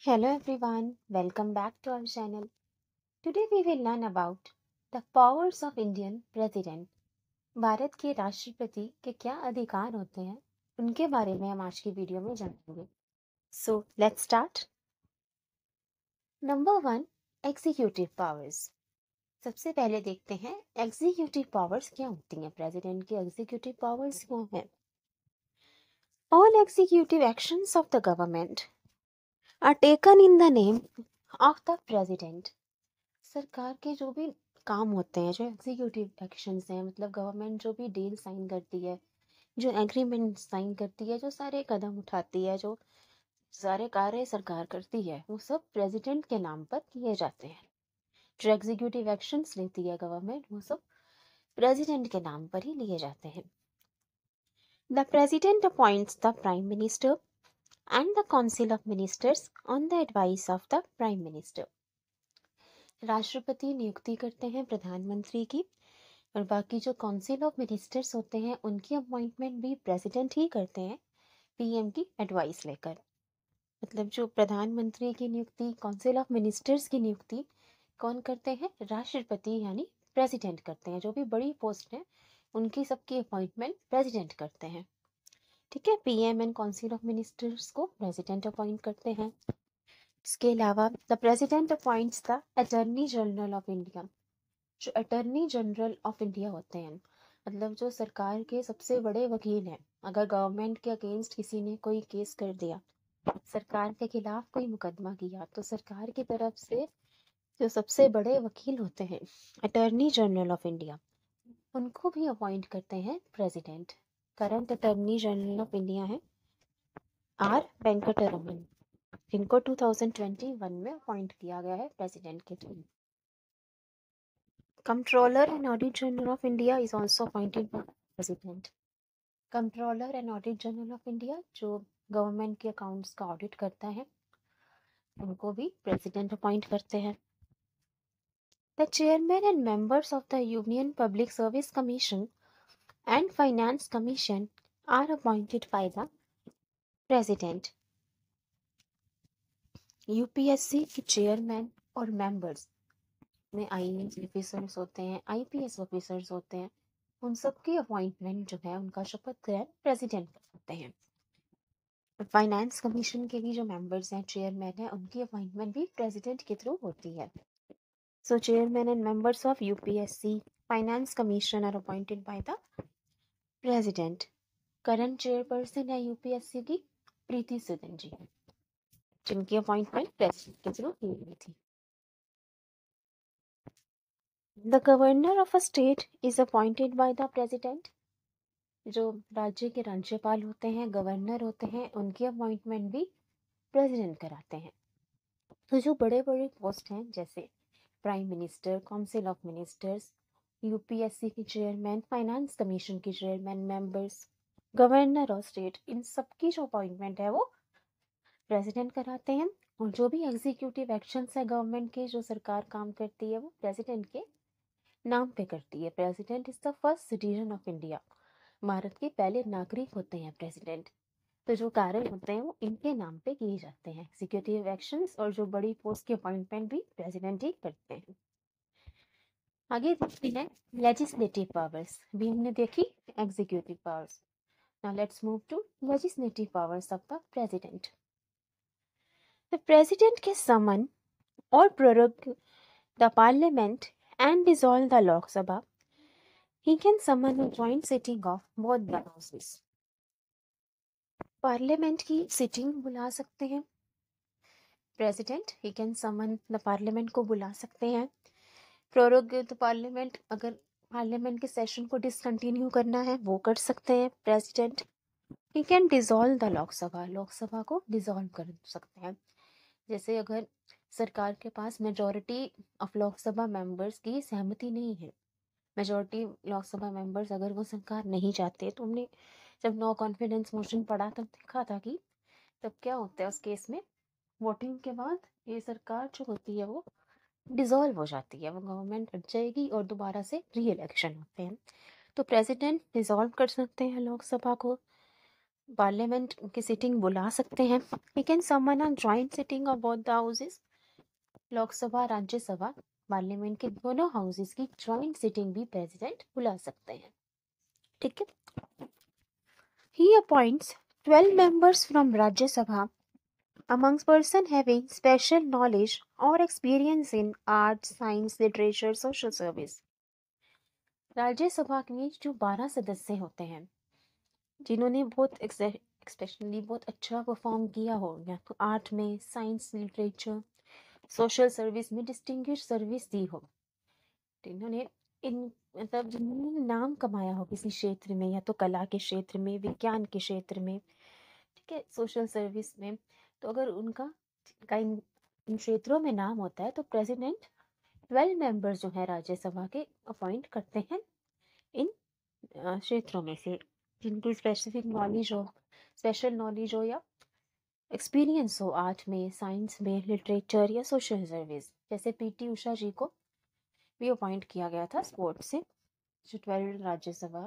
Hello everyone, welcome back to our channel. Today we will learn about the powers of Indian President. Bharat के राष्ट्रपति के क्या अधिकार होते हैं उनके बारे में हम आज की वीडियो में जानेंगे. So let's start. Number 1, executive powers. सबसे पहले देखते हैं एग्जीक्यूटिव पावर्स क्या होती हैं. प्रेसिडेंट की एग्जीक्यूटिव पावर्स क्या हैं. All executive actions of the government are taken in the name of the president. सरकार के जो भी काम होते हैं, जो एग्जीक्यूटिव एक्शंस हैं, मतलब गवर्नमेंट जो भी डील साइन करती है, जो एग्रीमेंट साइन करती है, जो सारे कदम उठाती है, जो सारे कार्य सरकार करती है, वो सब प्रेसिडेंट के नाम पर किए जाते हैं. जो एग्जीक्यूटिव एक्शंस लेती है गवर्नमेंट, वो सब प्रेसिडेंट के नाम पर ही लिए जाते हैं. The president appoints the prime minister and the council of ministers on the advice of the prime minister. राष्ट्रपति नियुक्ति करते हैं प्रधानमंत्री की, और बाकी जो काउंसिल ऑफ मिनिस्टर्स होते हैं उनकी अपॉइंटमेंट भी प्रेसिडेंट ही करते हैं पीएम की एडवाइस लेकर. मतलब जो प्रधानमंत्री की नियुक्ति, काउंसिल ऑफ मिनिस्टर्स की नियुक्ति कौन करते हैं? राष्ट्रपति यानी प्रेसिडेंट करते हैं. जो भी बड़ी पोस्ट है उनकी सबकी अपॉइंटमेंट प्रेसिडेंट करते हैं. ठीक है, PM and council of ministers को प्रेसिडेंट अपॉइंट करते हैं. इसके अलावा the president appoints the attorney general of India. जो अटॉर्नी जनरल ऑफ इंडिया होते हैं, मतलब जो सरकार के सबसे बड़े वकील हैं. अगर गवर्नमेंट के अगेंस्ट किसी ने कोई केस कर दिया, सरकार के खिलाफ कोई मुकदमा किया, तो सरकार की तरफ से जो सबसे बड़े वकील होते हैं, अटॉर्नी जनरल ऑफ इंडिया, उनको भी अपॉइंट करते हैं president. Current attorney general of India है आर वेंकटरमन, जिनको 2021 में अपॉइंट किया गया है प्रेसिडेंट के through. Comptroller and Audit General of India is also appointed by President. Comptroller and Audit General of India जो गवर्नमेंट के अकाउंट्स का ऑडिट करता है, उनको भी प्रेसिडेंट अपॉइंट करते हैं. The chairman and members of the Union Public Service Commission and Finance Commission are appointed by the President. UPSC के चेयरमैन और मेंबर्स में आईएएस ऑफिसर्स होते हैं, आईपीएस ऑफिसर्स होते हैं. उन सब की अपॉइंटमेंट जो है, उनका शपथ ग्रहण प्रेसिडेंट करते हैं. फाइनेंस कमीशन के भी जो मेंबर्स हैं, चेयरमैन हैं, उनकी अपॉइंटमेंट भी प्रेसिडेंट के थ्रू होती है. So chairman and members of UPSC, finance commission are appointed by the president. Current chairperson है यूपीएससी की प्रीति सूदन जी, जिनकी अपॉइंटमेंट प्रेसिडेंट के थ्रू की गई थी. The governor of a state is appointed by the president. जो राज्य के राज्यपाल होते हैं, गवर्नर होते हैं, उनकी अपॉइंटमेंट भी प्रेसिडेंट कराते हैं. तो जो बड़े बड़े पोस्ट हैं, जैसे prime minister, council of ministers, UPSC की चेयरमैन, फाइनेंस कमीशन की chairman, members, governor of state, इन सबकी जो अपॉइंटमेंट है वो प्रेसिडेंट कराते हैं. और जो भी एग्जीक्यूटिव एक्शंस है गवर्नमेंट के, जो सरकार काम करती है, वो प्रेसिडेंट के नाम पे करती है. President is the first citizen of India. Bharat के पहले नागरिक होते हैं प्रेसिडेंट. तो जो कार्य होते हैं वो इनके नाम पे किए जाते हैं. एग्जीक्यूटिव एक्शंस और जो बड़ी पोस्ट की अपॉइंटमेंट भी प्रेसिडेंट ही करते हैं. आगे देखते हैं लेजिस्लेटिव पावर्स. भी हमने देखी executive powers. Now let's move to legislative powers of the president. The president के समन और prorogue the parliament and dissolve the Lok Sabha. He can summon a joint sitting of both the houses. Parliament की sitting बुला सकते हैं president. He can summon the parliament को बुला सकते हैं. प्रोरोग द पार्लियामेंट, अगर पार्लियामेंट के सेशन को डिसकंटिन्यू करना है वो कर सकते हैं president. He can dissolve the Lok Sabha. Lok Sabha को डिसॉल्व कर सकते हैं. जैसे अगर सरकार के पास मेजॉरिटी ऑफ लोकसभा मेंबर्स की सहमति नहीं है, मेजॉरिटी लोकसभा मेंबर्स अगर वो सरकार नहीं चाहते, तो हमने जब नो कॉन्फिडेंस मोशन पढ़ा तब देखा था कि तब क्या होता है उस केस में, वोटिंग के बाद ये सरकार जो होती है वो डिसॉल्व हो जाती है, वो गवर्नमेंट हट जाएगी और दोबारा से री इलेक्शन होते हैं. तो प्रेसिडेंट डिसॉल्व कर सकते हैं लोकसभा को. पार्लियामेंट की सिटिंग बुला सकते हैं। He can summon on joint sitting of both the houses. Lok Sabha Rajya Sabha parliament के दोनों हाउसेस की जॉइंट सिटिंग भी प्रेसिडेंट बुला सकते हैं। ठीक है। ही appoints 12 members from Rajya Sabha amongst person having special knowledge or experience in arts, science, literature, social service। Rajya Sabha में जो 12 सदस्य होते हैं जिन्होंने बहुत एक्सपेशनली बहुत अच्छा परफॉर्म किया हो, या तो आर्ट में, साइंस, लिटरेचर, सोशल सर्विस में डिस्टिंग्विश सर्विस दी हो, जिन्होंने इन मतलब जिन्होंने नाम कमाया हो किसी क्षेत्र में, या तो कला के क्षेत्र में, विज्ञान के क्षेत्र में, ठीक है, सोशल सर्विस में, तो अगर उनका का इन क्षेत्रों में नाम होता है तो प्रेसिडेंट 12 मेंबर्स जो है राज्यसभा के अपॉइंट करते हैं इन क्षेत्रों में से जिनकी स्पेसिफिक नॉलेज हो, स्पेशल नॉलेज हो या एक्सपीरियंस हो आर्ट में, साइंस में, लिटरेचर या सोशल सर्विस। जैसे पीटी उषा जी को भी अपॉइंट किया गया था स्पोर्ट्स से। जो 12 राज्यसभा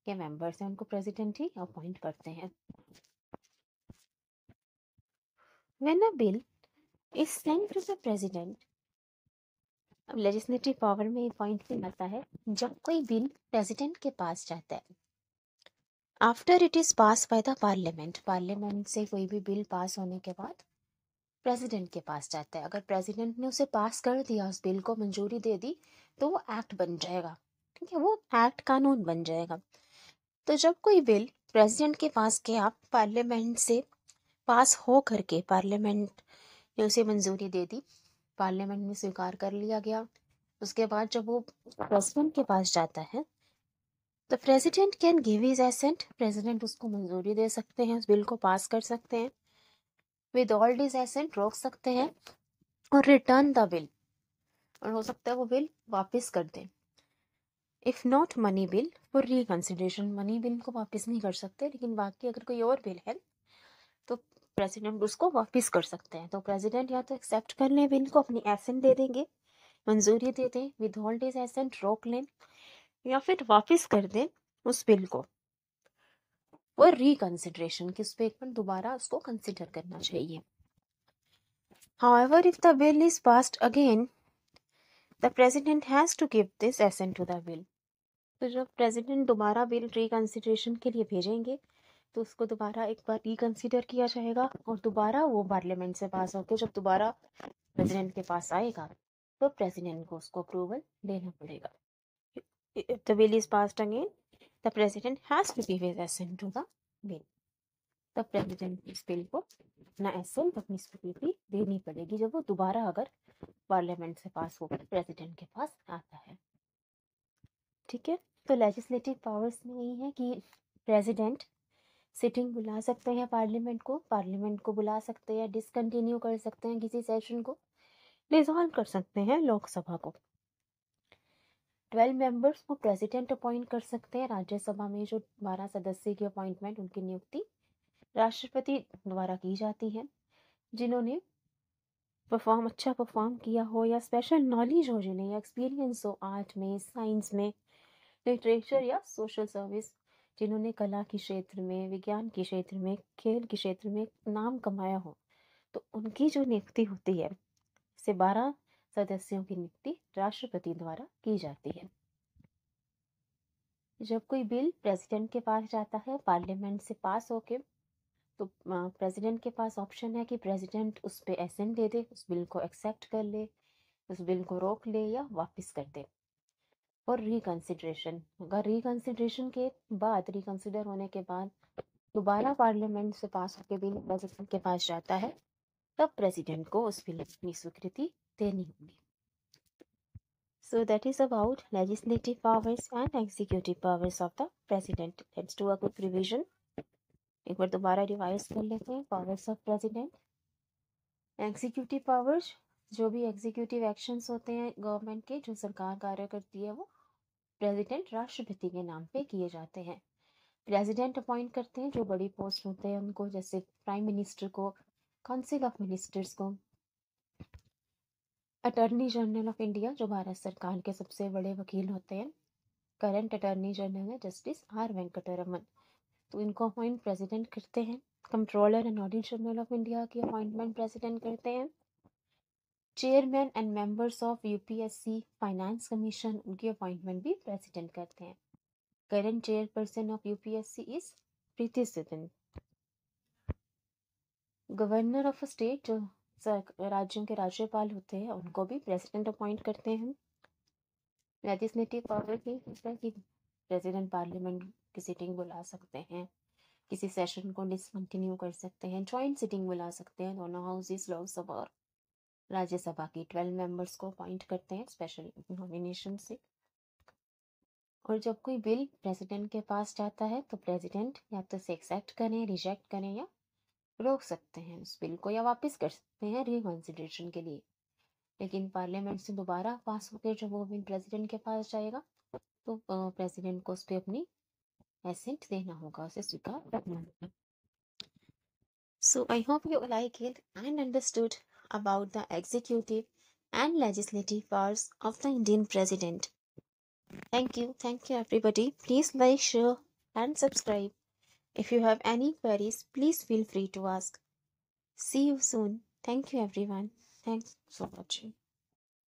के मेंबर्स हैं उनको प्रेसिडेंट ही अपॉइंट करते हैं। When a bill is sent to the president, अब लेजिस्लेटिव पावर में पॉइंट भी आता है जब कोई बिल प्रेसिडेंट के पास जाता है after it is pass by the parliament. Parliament से कोई भी बिल पास होने के बाद प्रेसिडेंट के पास जाता है। अगर प्रेसिडेंट ने उसे पास कर दिया, उस बिल को मंजूरी दे दी, तो वो एक्ट बन जाएगा। ठीक है, वो एक्ट कानून बन जाएगा। तो जब कोई बिल प्रेसिडेंट के पास गया, पार्लियामेंट से पास हो करके पार्लियामेंट ने उसे मंजूरी दे दी, पार्लियामेंट में स्वीकार कर लिया गया, उसके बाद जब वो प्रेसिडेंट के पास जाता है तो president can give his assent. President उसको मंजूरी दे सकते हैं, उस बिल को पास कर सकते हैं, विद ऑल हिज एसेंट रोक सकते हैं, और रिटर्न द बिल, और हो सकता है वो बिल वापस कर दें। If not money bill for reconsideration, money bill को वापस नहीं कर सकते, लेकिन बाकी अगर कोई और बिल है तो प्रेसिडेंट उसको वापस कर सकते हैं। तो प्रेसिडेंट या तो एक्सेप्ट कर लें बिल को, अपनी एसेंट दे देंगे, मंजूरी दे दें, विद होल्ड हिज एसेंट रोक लें, या फिर वापस कर दें उस बिल को और रिकंसिडरेशन की उस पर एक बार दोबारा उसको कंसिडर करना चाहिए। However, if the bill is passed again, the president has to give this assent to the bill। तो जब प्रेसिडेंट दोबारा बिल रिकंसिडरेशन के लिए भेजेंगे तो उसको दोबारा एक बार रिकंसिडर किया जाएगा, और दोबारा वो पार्लियामेंट से पास होकर जब दोबारा प्रेसिडेंट के पास आएगा तो प्रेसिडेंट को उसको अप्रूवल देना पड़ेगा। If the bill is passed again, the president has to give his assent to the bill। तब प्रेसिडेंट इस बिल को अपना एसेंट, अपनी स्वीकृति देनी पड़ेगी जब वो दोबारा अगर पार्लियामेंट से पास होकर प्रेसिडेंट के पास आता है। ठीक है, तो लेजिस्लेटिव पावर्स में यही है कि प्रेसिडेंट सिटिंग बुला सकते हैं पार्लियामेंट को, पार्लियामेंट को बुला सकते हैं, डिसकंटिन्यू कर सकते हैं किसी सेशन को, डिसॉल्व कर सकते हैं लोकसभा को। 12 मेंबर्स को प्रेसिडेंट अपॉइंट कर सकते हैं। राज्यसभा में जो 12 सदस्य की अपॉइंटमेंट, उनकी नियुक्ति राष्ट्रपति द्वारा की जाती है, जिन्होंने अच्छा परफॉर्म किया हो या स्पेशल नॉलेज हो, जिन्हें या एक्सपीरियंस हो आर्ट में, साइंस में, लिटरेचर या सोशल सर्विस, जिन्होंने कला के क्षेत्र में, विज्ञान के क्षेत्र में, खेल के क्षेत्र में नाम कमाया हो, तो उनकी जो नियुक्ति होती है से 12 सदस्यों की नियुक्ति राष्ट्रपति द्वारा की जाती है। जब कोई बिल प्रेसिडेंट के पास जाता है पार्लियामेंट से पास होके, तो प्रेसिडेंट के पास ऑप्शन है कि प्रेसिडेंट उस पर एसेंट दे दे, उस बिल को एक्सेप्ट कर ले, उस बिल को रोक ले या वापस कर दे। और रिकंसिडरेशन, अगर रिकंसिडरेशन के बाद, रिकंसिडर होने के बाद दोबारा पार्लियामेंट से पास होकर बिल प्रेसिडेंट के पास जाता है, तब प्रेसिडेंट को उस बिल की स्वीकृति देनी होगी। So that is about legislative powers and executive powers of the president। Let's do a quick revision। एक बार दोबारा रिवाइज कर लेते हैं। Powers of president, executive powers, जो भी एग्जीक्यूटिव एक्शंस होते हैं गवर्नमेंट के, जो सरकार कार्य करती है, वो प्रेसिडेंट राष्ट्रपति के नाम पे किए जाते हैं। प्रेसिडेंट अपॉइंट करते हैं जो बड़ी पोस्ट होते हैं उनको, जैसे प्राइम मिनिस्टर को, काउंसिल ऑफ मिनिस्टर्स को, अटॉर्नी जनरल ऑफ इंडिया जो भारत सरकार के सबसे बड़े वकील होते हैं, करंट अटॉर्नी जनरल है जस्टिस आर वेंकटरमन। तो इनको अपॉइंट प्रेसिडेंट करते हैं। Controller and auditor general of India की अपॉइंटमेंट प्रेसिडेंट करते हैं। Chairman and members of UPSC finance commission, उनकी अपॉइंटमेंट भी प्रेसिडेंट करते हैं। Current chairperson of UPSC is Preeti Sudan. Governor of state, जो राज्यों के राज्यपाल होते हैं, उनको भी प्रेसिडेंट अपॉइंट करते हैं। लेजिस्लेटिव पावर की प्रेसिडेंट पार्लियामेंट की सिटिंग बुला सकते हैं, किसी सेशन को डिसकंटिन्यू कर सकते हैं, जॉइंट सिटिंग बुला सकते हैं। दोनों हाउसेस लोकसभा और राज्यसभा की 12 मेंबर्स को अपॉइंट करते हैं स्पेशल नॉमिनेशन से। और जब कोई बिल प्रेसिडेंट के पास जाता है तो प्रेसिडेंट या तो इसे एक्सेप्ट करें, रिजेक्ट करें या रोक सकते हैं उस बिल को, या वापस कर सकते हैं रिकंसिडरेशन के लिए। लेकिन पार्लियामेंट से दोबारा पास होकर जब वो बिल प्रेसिडेंट के पास जाएगा तो प्रेसिडेंट को उस पर अपनी एसेंट देना होगा, उसे स्वीकार करना होगा। So I hope you like it and understood about the executive and legislative powers of the Indian president. Thank you everybody. Please like, share and subscribe. If you have any queries, please feel free to ask. See you soon. Thank you everyone. Thanks for watching.